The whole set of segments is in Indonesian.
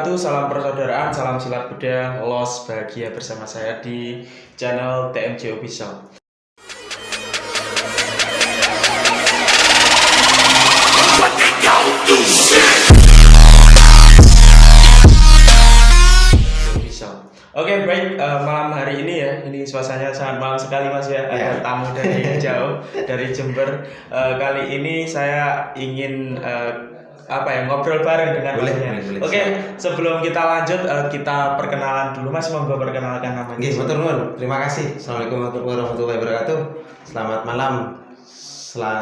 wabarakatuh. Salam persaudaraan, salam silat budaya, los bahagia bersama saya di channel TMJ Official. Oke, baik, malam hari ini ya, ini suasananya sangat malam sekali Mas ya. Ada tamu dari jauh, dari Jember. Kali ini saya ingin ngobrol bareng dengan Masnya. Oke, sebelum kita lanjut, kita perkenalan dulu Mas. Monggo perkenalkan namanya. Terima kasih. Assalamualaikum warahmatullahi wabarakatuh. Selamat malam.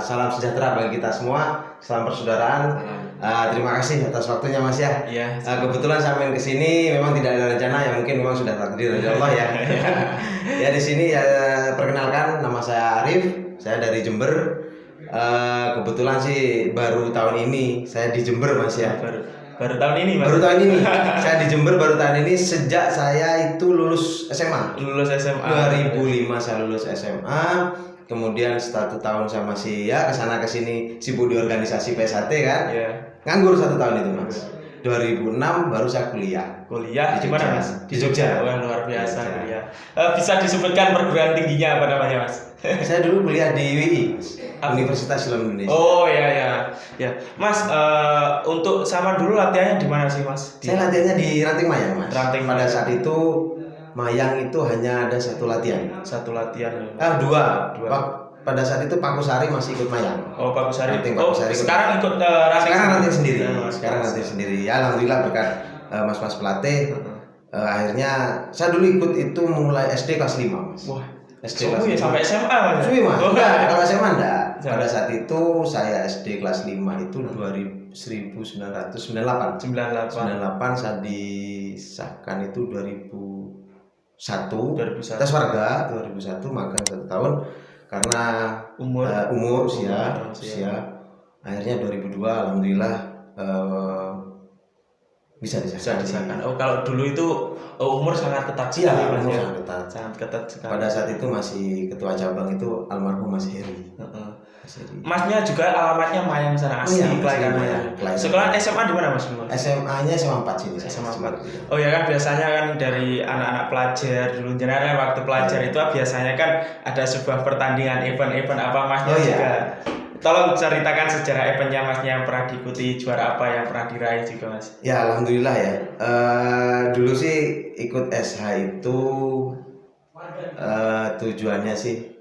Salam sejahtera bagi kita semua. Salam persaudaraan. Terima kasih atas waktunya Mas ya. Iya. Kebetulan saya main kesini memang tidak ada rencana ya, mungkin memang sudah takdir dari Allah ya. Ya di sini ya, perkenalkan nama saya Arif. Saya dari Jember. Kebetulan sih baru tahun ini saya di Jember Mas ya. Baru tahun ini Mas. Baru tahun ini. Saya di Jember baru tahun ini sejak saya itu lulus SMA. Lulus SMA. 2005 saya lulus SMA. Kemudian 1 tahun saya masih ya kesana kesini sibuk di organisasi PSAT kan. Iya. Nganggur 1 tahun itu Mas. 2006 baru saya kuliah. Kuliah di mana Mas? Di Jogja. Wah, luar biasa kuliah. Bisa disebutkan perguruan tingginya apa namanya Mas? Saya dulu kuliah di WI, Universitas Islam Indonesia. Oh ya. Mas, untuk sama dulu latihannya di mana sih Mas? Saya latihannya di Ranting Mayang Mas. Ranting pada saat itu Mayang itu hanya ada 1 latihan. 1 latihan. Dua. Pada saat itu Pak Kusari masih ikut Mayang. Oh, Pak Kusari. Sekarang ikut ranting. Sekarang ranting sendiri. Sekarang ranting sendiri. Ya alhamdulillah berkat mas-mas pelatih. Akhirnya saya dulu ikut itu mulai SD kelas 5 Mas. Wah. SD kelas 5 ya sampai SMA Mas. Mas. Kalau SMA enggak. Pada saat itu saya SD kelas 5 itu 1998. 98 saya disahkan itu 2001. Tes warga 2001 magang 1 tahun karena umur usia. Akhirnya 2002 alhamdulillah bisa disahkan. Oh, kalau dulu itu umur sangat ketat sih ya, sangat ketat sekali. Pada saat itu masih ketua cabang itu almarhum Mas Heri. Masnya juga alamatnya Mayang sana asli kelahiran Mayang. Sekolah SMA di mana Mas? SMA-nya SMA 4 sini. SMA 4. Oh ya kan biasanya kan dari anak-anak pelajar dulu kan waktu pelajar itu biasanya kan ada sebuah pertandingan event apa Masnya juga. Tolong ceritakan sejarah eventnya Masnya yang pernah diikuti, juara apa yang pernah diraih juga Mas? Ya alhamdulillah ya. Dulu sih ikut SH itu tujuannya sih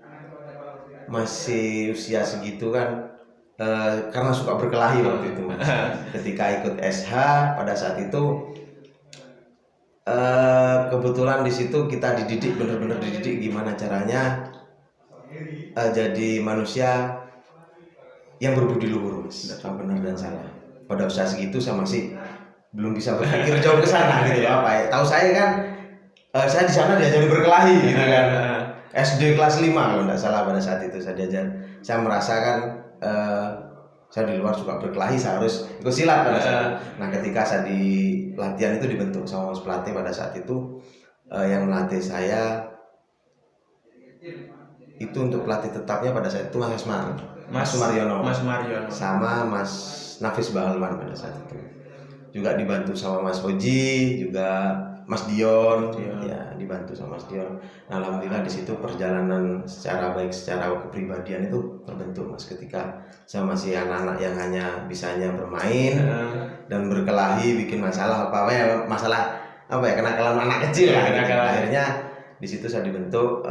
masih usia segitu kan, karena suka berkelahi waktu itu Mas. Ketika ikut SH pada saat itu kebetulan di situ kita dididik, benar-benar dididik gimana caranya jadi manusia yang berbudi luhur Mas, benar dan salah. Pada usia segitu saya masih belum bisa berpikir jauh ke sana gitu apa ya. Tahu saya kan saya di sana diajari berkelahi gitu kan. SD kelas 5 kalau enggak salah pada saat itu saya diajar. Saya merasakan saya di luar suka berkelahi, saya harus ikut silat pada saat itu. Nah, ketika saya di latihan itu dibentuk sama Mas pelatih pada saat itu, yang melatih saya itu untuk pelatih tetapnya pada saat itu Mas Sumaryono sama Mas Nafis Bahalwan pada saat itu. Juga dibantu sama Mas Hoji, juga Mas Dion. Ya, dibantu sama Mas Dion. Nah, alhamdulillah di situ perjalanan secara kepribadian itu terbentuk Mas, ketika saya masih anak-anak yang hanya bisanya bermain dan berkelahi, bikin masalah kenakalan anak kecil lah. Akhirnya di situ saya dibentuk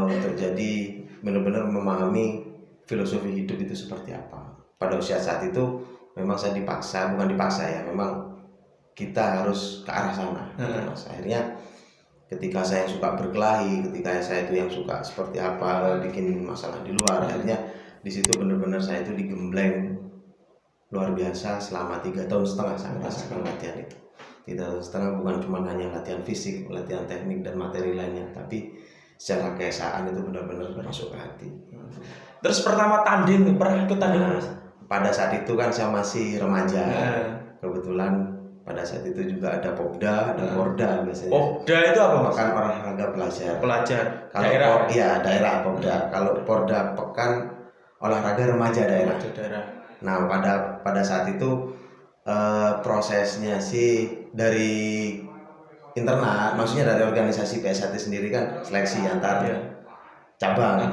untuk jadi benar-benar memahami filosofi hidup itu seperti apa. Pada usia saat itu memang saya bukan dipaksa ya, memang kita harus ke arah sana. Mas. Akhirnya ketika saya yang suka berkelahi, ketika saya itu yang suka seperti apa bikin masalah di luar, akhirnya di situ benar-benar saya itu digembleng luar biasa selama 3,5 tahun saya merasakan latihan itu. 3,5 tahun bukan cuma hanya latihan fisik, latihan teknik dan materi lainnya, tapi secara keesaan itu benar-benar masuk ke hati. Terus pertama tanding, pernah ikut tanding Mas? Pada saat itu kan saya masih remaja. Kebetulan pada saat itu juga ada Popda, ada Porda biasanya. Popda itu apa Mas? Pekan olahraga pelajar. Kalau daerah Popda. Kalau Porda pekan olahraga remaja daerah. Nah, pada saat itu prosesnya sih dari internal, maksudnya dari organisasi PSHT sendiri kan seleksi antar cabang.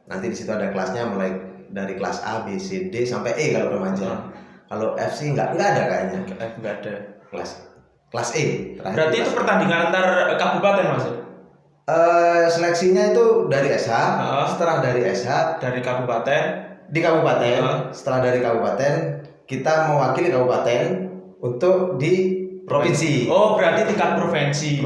Nanti di situ ada kelasnya mulai dari kelas A, B, C, D sampai E kalau remaja. Kalau F sih nggak ada kayaknya. Nggak ada. Kelas E. Berarti itu pertandingan antar kabupaten Mas? Seleksinya itu dari SH, setelah dari SH dari kabupaten di kabupaten, setelah dari kabupaten kita mewakili kabupaten untuk di provinsi. Oh, berarti tingkat provinsi.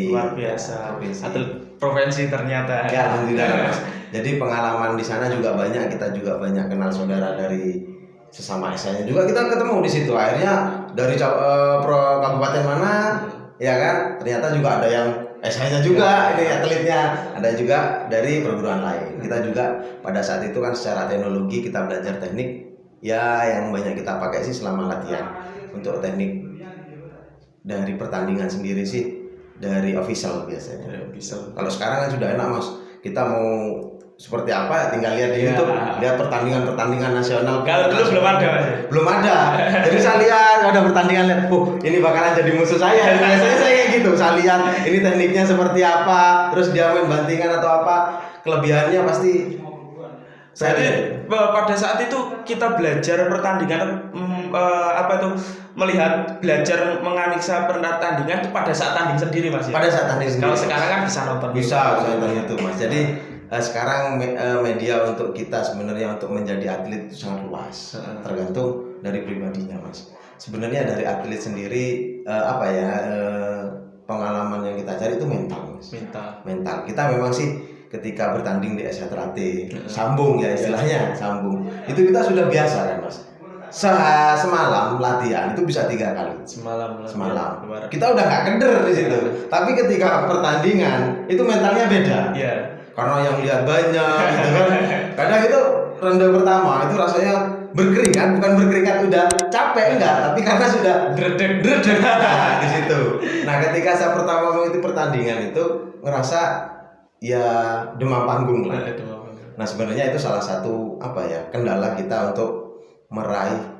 Luar biasa. Atau provinsi ternyata. Ya, alhamdulillah. Jadi pengalaman di sana juga banyak, kita juga banyak kenal saudara dari sesama SH-nya juga kita ketemu di situ. Akhirnya dari kabupaten mana, ya kan? Ternyata juga ada yang SH-nya juga, ini atletnya, ada juga dari perguruan lain. Kita juga pada saat itu kan secara teknologi kita belajar teknik, ya yang banyak kita pakai sih selama latihan. Untuk teknik dari pertandingan sendiri sih dari official biasanya. Kalau sekarang kan sudah enak Mas, kita mau seperti apa tinggal lihat di YouTube, lihat pertandingan nasional. Kalau dulu belum ada Mas. Belum ada. Jadi saya lihat ada pertandingan, ini bakalan jadi musuh saya. Biasanya saya kayak gitu, saya lihat ini tekniknya seperti apa, terus dia main bantingan atau apa, kelebihannya pasti. Jadi pada saat itu kita belajar pertandingan belajar menganalisa pertandingan itu pada saat tanding sendiri Mas ya? Pada saat tanding sendiri. Kalau sekarang kan bisa nonton. Bisa nonton YouTube Mas. Jadi sekarang media untuk kita sebenarnya untuk menjadi atlet itu sangat luas, tergantung dari pribadinya Mas. Sebenarnya dari atlet sendiri pengalaman yang kita cari itu mental Mas. Mental. Kita memang sih ketika bertanding di SH Ternate sambung ya istilahnya, sambung. Itu kita sudah biasa kan Mas. Semalam latihan itu bisa 3 kali. Semalam. Kita udah nggak keder di situ. Tapi ketika pertandingan itu mentalnya beda. Iya. Karena yang lihat banyak gitu kan. Kadang itu ronde pertama itu rasanya berkeringat, bukan berkeringat udah capek enggak, tapi karena sudah dredeg di situ. Nah, ketika saya pertama mengikuti pertandingan itu ngerasa ya demam panggung lah. Nah, sebenarnya itu salah satu kendala kita untuk meraih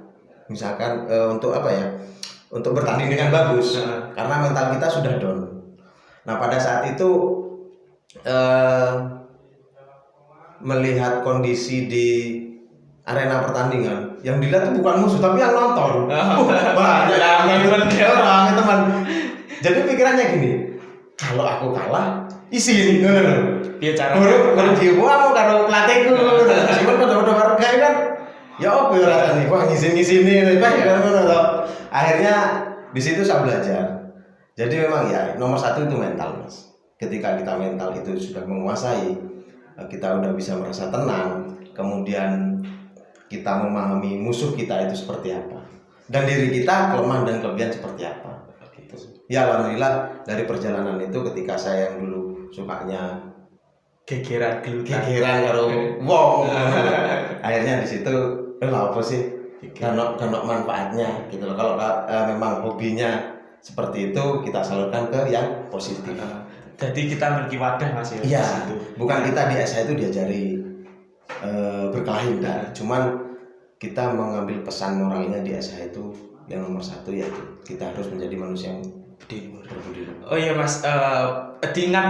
misalkan untuk bertanding dengan bagus karena mental kita sudah down. Nah, pada saat itu melihat kondisi di arena pertandingan yang dilihat itu bukan musuh tapi yang nonton. Banyak orang teman. Jadi pikirannya gini, kalau aku kalah isin dia cara baru dibuang karo pelatihku. Cuman pada warga kan ya opo ya rasane wah ngisin-ngisini akhirnya di situ saya belajar. Jadi memang ya nomor 1 itu mental Mas. Ketika kita mental itu sudah menguasai, kita udah bisa merasa tenang, kemudian kita memahami musuh kita itu seperti apa dan diri kita kelemahan dan kelebihan seperti apa gitu. Ya alhamdulillah dari perjalanan itu ketika saya yang dulu sukanya gegeran karo wong akhirnya di situ apa sih karena manfaatnya gitu loh. Kalau memang hobinya seperti itu kita salurkan ke yang positif. Jadi kita memiliki wadah Mas ya. Iya. Bukan kita di SH itu diajari berkelahi enggak. Cuman kita mengambil pesan moralnya di SH itu yang nomor 1 yaitu kita harus menjadi manusia yang berbudi luhur. Oh iya Mas,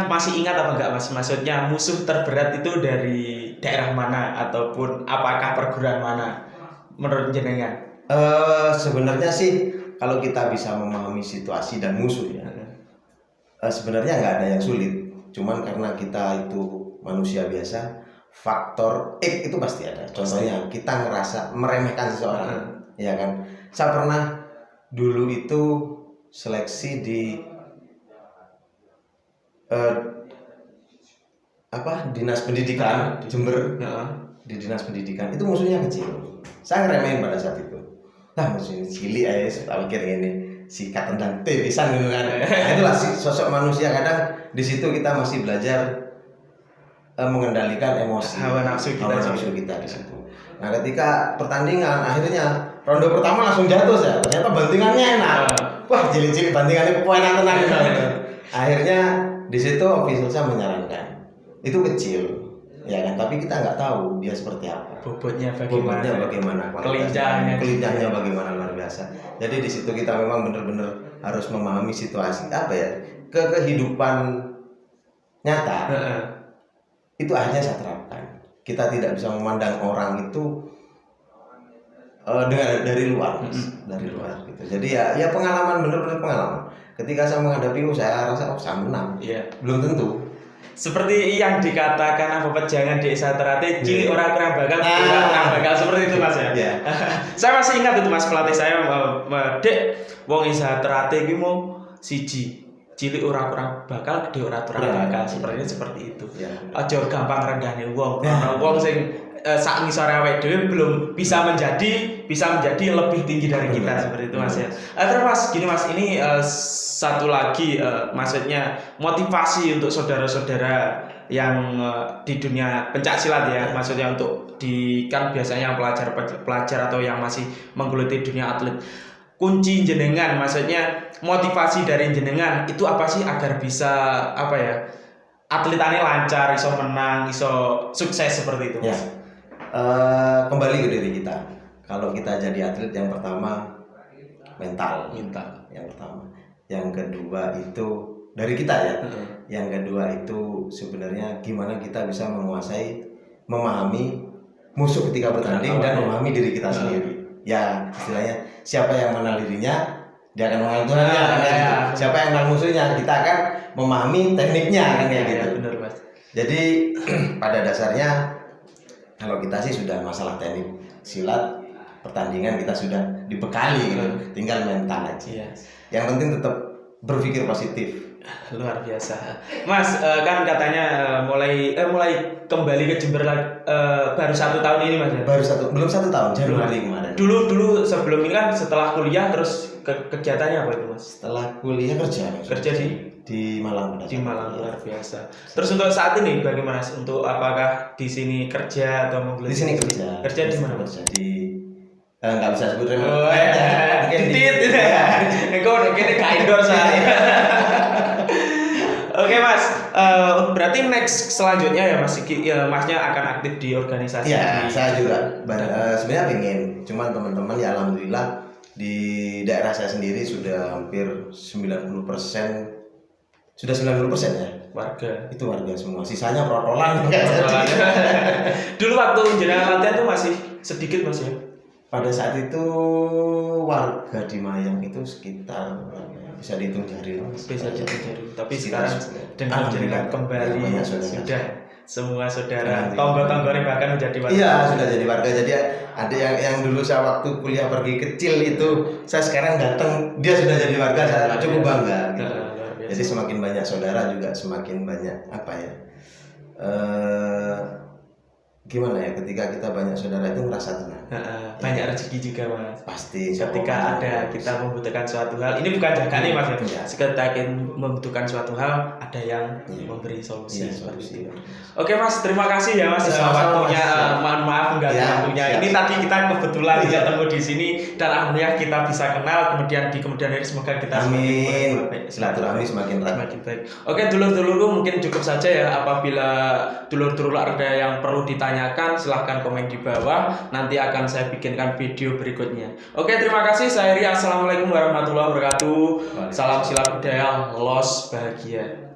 masih ingat apa enggak Mas? Maksudnya musuh terberat itu dari daerah mana ataupun apakah perguruan mana menurut jenengan? Sebenarnya sih kalau kita bisa memahami situasi dan musuh ya. Sebenarnya nggak ada yang sulit, cuman karena kita itu manusia biasa, faktor X itu pasti ada. Contohnya kita ngerasa meremehkan seseorang, ya kan? Saya pernah dulu itu seleksi di dinas pendidikan Jember, di dinas pendidikan itu musuhnya kecil. Saya ngeremehin pada saat itu. Nah musuhnya cilik aja, saya pikir ini. Sikat tendang pisan gitu kan. Nah, itulah sosok manusia. Kadang di situ kita masih belajar mengendalikan emosi, hawa nafsu kita di situ. Nah, ketika pertandingan akhirnya ronde pertama langsung jatuh saya. Ternyata bantingannya enak. Wah, cilik-cilik bantingannya enak tenang gitu. Akhirnya di situ official saya menyarankan. Itu kecil. Ya kan, tapi kita nggak tahu dia seperti apa. Bobotnya bagaimana? Kelincahnya bagaimana. biasa. Jadi di situ kita memang benar-benar harus memahami situasi apa ya, kehidupan nyata. Itu akhirnya saya terapkan. Kita tidak bisa memandang orang itu dengan dari luar, dari luar gitu. Jadi ya pengalaman, benar-benar pengalaman. Ketika saya menghadapi, saya rasa saya menang. Belum tentu. Seperti yang dikatakan apa pejangan di Esa Terate, cilik orang bakal, orang bakal, seperti itu Mas ya. Saya masih ingat itu Mas, pelatih saya, Dek, wong Esa Terate iki mau siji, cilik orang bakal, gede orang bakal, seperti itu. Aja gampang rendahne wong. Wong sing sak ngisore awake dhewe belum bisa menjadi lebih tinggi dari kita, seperti itu Mas ya. Terus Mas, gini Mas, ini satu lagi maksudnya motivasi untuk saudara-saudara yang di dunia pencak silat ya, maksudnya untuk kan biasanya pelajar atau yang masih menggeluti dunia atlet. Kunci jenengan, maksudnya motivasi dari jenengan itu apa sih agar bisa atletane lancar, iso menang, iso sukses seperti itu Mas? Kembali ke diri kita. Kalau kita jadi atlet, yang pertama mental yang pertama. Yang kedua itu dari kita ya. Yang kedua itu sebenarnya gimana kita bisa memahami musuh ketika bertanding dan memahami diri kita sendiri. Ya istilahnya siapa yang mengenal dirinya dia akan mengenal Tuhannya kan kayak gitu. Siapa yang mengenal musuhnya kita akan memahami tekniknya kan kayak gitu. Benar Mas. Jadi pada dasarnya kalau kita sih sudah masalah teknik silat pertandingan kita sudah dibekali gitu. Tinggal mental aja. Yang penting tetap berpikir positif. Luar biasa, Mas. Kan katanya mulai kembali ke Jember baru 1 tahun ini Mas ya? Belum 1 tahun, Januari kemarin. Dulu sebelum ini kan setelah kuliah terus kegiatannya apa itu Mas? Setelah kuliah kerja di Malang. Di Malang, luar biasa. Terus untuk saat ini bagaimana? Untuk apakah di sini kerja atau di sini kerja? Kerja di mana? Kerja di nggak bisa sebut remot. Titit gitu ya. Engkau kene gak endorse saya. Oke Mas, berarti next selanjutnya ya Mas, Masnya akan aktif di organisasi. Ya, saya juga sebenarnya pengen, cuman teman-teman ya alhamdulillah di daerah saya sendiri sudah hampir 90%, sudah 90% ya. Warga. Itu warga semua, sisanya protolan. Dulu waktu jenengan latihan tuh masih sedikit Mas ya? Pada saat itu warga di Mayang itu sekitar bisa dihitung jari. Bisa dihitung jari. Tapi sekarang dengan jenengan kembali sudah semua saudara, tonggo-tonggone bahkan menjadi warga. Iya, sudah jadi warga. Jadi ada yang dulu saya waktu kuliah pergi kecil itu, saya sekarang datang dia sudah jadi warga, saya cukup bangga gitu. Jadi semakin banyak saudara juga semakin banyak gimana ya, ketika kita banyak saudara itu merasa tenang. Banyak rezeki juga Mas. Pasti. Ketika ada kita membutuhkan suatu hal, ini bukan jaga nih Mas ya. Ketika kita membutuhkan suatu hal, ada yang memberi solusi. Oke Mas, terima kasih ya Mas waktunya. Mohon maaf mengganggu waktunya. Ini tadi kita kebetulan ketemu di sini dan alhamdulillah kita bisa kenal. Kemudian di kemudian hari semoga kita silaturahmi semakin erat. Baik. Oke, dulur-dulurku mungkin cukup saja ya. Apabila dulur-dulur ada yang perlu ditanyakan, silahkan komen di bawah. Nanti akan saya bikinkan video berikutnya. Oke, terima kasih. Saya Ria. Assalamualaikum warahmatullahi wabarakatuh. Salam silat budaya, los bahagia.